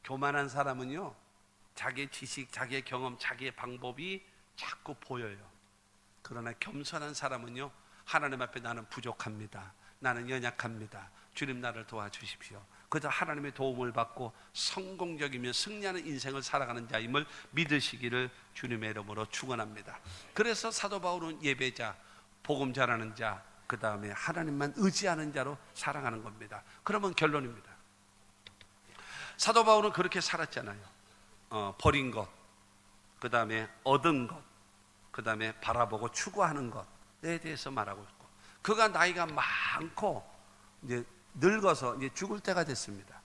교만한 사람은요, 자기의 지식, 자기의 경험, 자기의 방법이 자꾸 보여요. 그러나 겸손한 사람은요, 하나님 앞에 나는 부족합니다. 나는 연약합니다. 주님 나를 도와주십시오. 그저 하나님의 도움을 받고 성공적이며 승리하는 인생을 살아가는 자임을 믿으시기를 주님의 이름으로 축원합니다. 그래서 사도 바울은 예배자, 복음 전하는 자, 그 다음에 하나님만 의지하는 자로 살아가는 겁니다. 그러면 결론입니다. 사도 바울은 그렇게 살았잖아요. 버린 것, 그 다음에 얻은 것, 그 다음에 바라보고 추구하는 것에 대해서 말하고 있고, 그가 나이가 많고 이제 늙어서 이제 죽을 때가 됐습니다.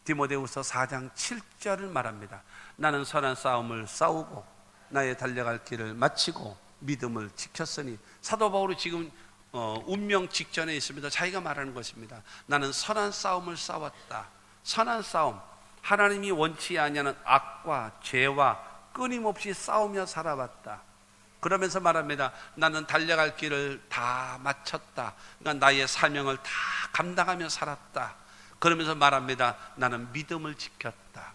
디모데후서 4장 7절을 말합니다. 나는 선한 싸움을 싸우고 나의 달려갈 길을 마치고 믿음을 지켰으니. 사도 바울이 지금 운명 직전에 있습니다. 자기가 말하는 것입니다. 나는 선한 싸움을 싸웠다. 선한 싸움, 하나님이 원치 아니하는 악과 죄와 끊임없이 싸우며 살아왔다. 그러면서 말합니다. 나는 달려갈 길을 다 마쳤다. 그러니까 나의 사명을 다 감당하며 살았다. 그러면서 말합니다. 나는 믿음을 지켰다.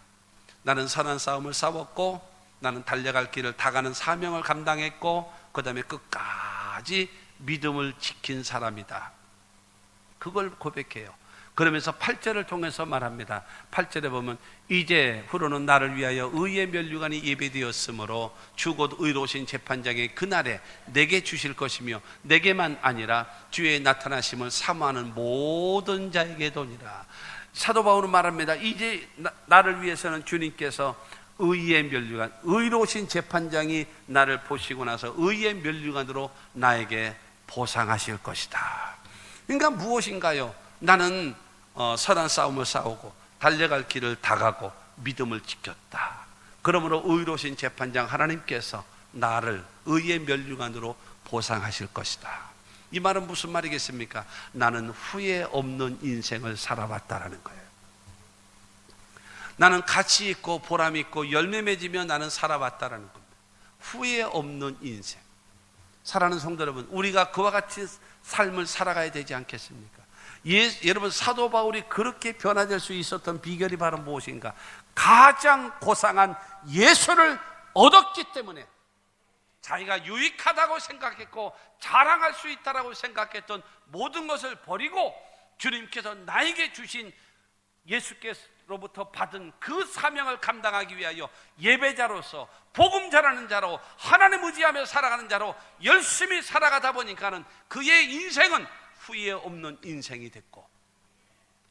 나는 선한 싸움을 싸웠고 나는 달려갈 길을 다 가는 사명을 감당했고 그 다음에 끝까지 믿음을 지킨 사람이다. 그걸 고백해요. 그러면서 8절을 통해서 말합니다. 8절에 보면 이제 후로는 나를 위하여 의의 면류관이 예배되었으므로 주 곧 의로우신 재판장의 그날에 내게 주실 것이며 내게만 아니라 주의 나타나심을 사모하는 모든 자에게 도니라. 사도 바울은 말합니다. 이제 나를 위해서는 주님께서 의의 면류관, 의로우신 재판장이 나를 보시고 나서 의의 면류관으로 나에게 보상하실 것이다. 그러니까 무엇인가요? 나는 선한 싸움을 싸우고 달려갈 길을 다 가고 믿음을 지켰다. 그러므로 의로우신 재판장 하나님께서 나를 의의 면류관으로 보상하실 것이다. 이 말은 무슨 말이겠습니까? 나는 후회 없는 인생을 살아왔다라는 거예요. 나는 가치 있고 보람 있고 열매 맺으며 나는 살아왔다라는 겁니다. 후회 없는 인생. 사랑하는 성도 여러분, 우리가 그와 같이 삶을 살아가야 되지 않겠습니까? 여러분, 사도 바울이 그렇게 변화될 수 있었던 비결이 바로 무엇인가? 가장 고상한 예수를 얻었기 때문에, 자기가 유익하다고 생각했고 자랑할 수 있다고 생각했던 모든 것을 버리고 주님께서 나에게 주신 예수께로부터 받은 그 사명을 감당하기 위하여 예배자로서 복음 전하는 자로 하나님 의지하며 살아가는 자로 열심히 살아가다 보니까는 그의 인생은 후회 없는 인생이 됐고,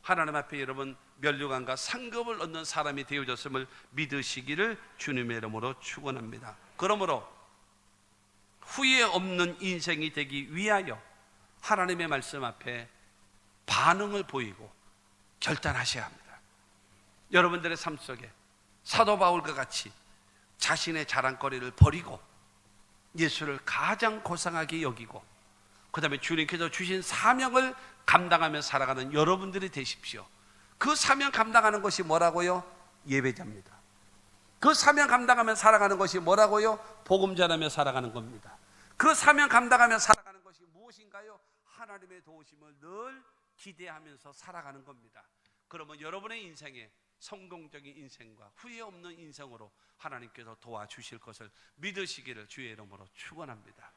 하나님 앞에 여러분 면류관과 상급을 얻는 사람이 되어졌음을 믿으시기를 주님의 이름으로 축원합니다. 그러므로 후회 없는 인생이 되기 위하여 하나님의 말씀 앞에 반응을 보이고 결단하셔야 합니다. 여러분들의 삶 속에 사도 바울과 같이 자신의 자랑거리를 버리고 예수를 가장 고상하게 여기고 그 다음에 주님께서 주신 사명을 감당하며 살아가는 여러분들이 되십시오. 그 사명 감당하는 것이 뭐라고요? 예배자입니다. 그 사명 감당하며 살아가는 것이 뭐라고요? 복음 전하며 살아가는 겁니다. 그 사명 감당하며 살아가는 것이 무엇인가요? 하나님의 도우심을 늘 기대하면서 살아가는 겁니다. 그러면 여러분의 인생에 성공적인 인생과 후회 없는 인생으로 하나님께서 도와주실 것을 믿으시기를 주의 이름으로 축원합니다.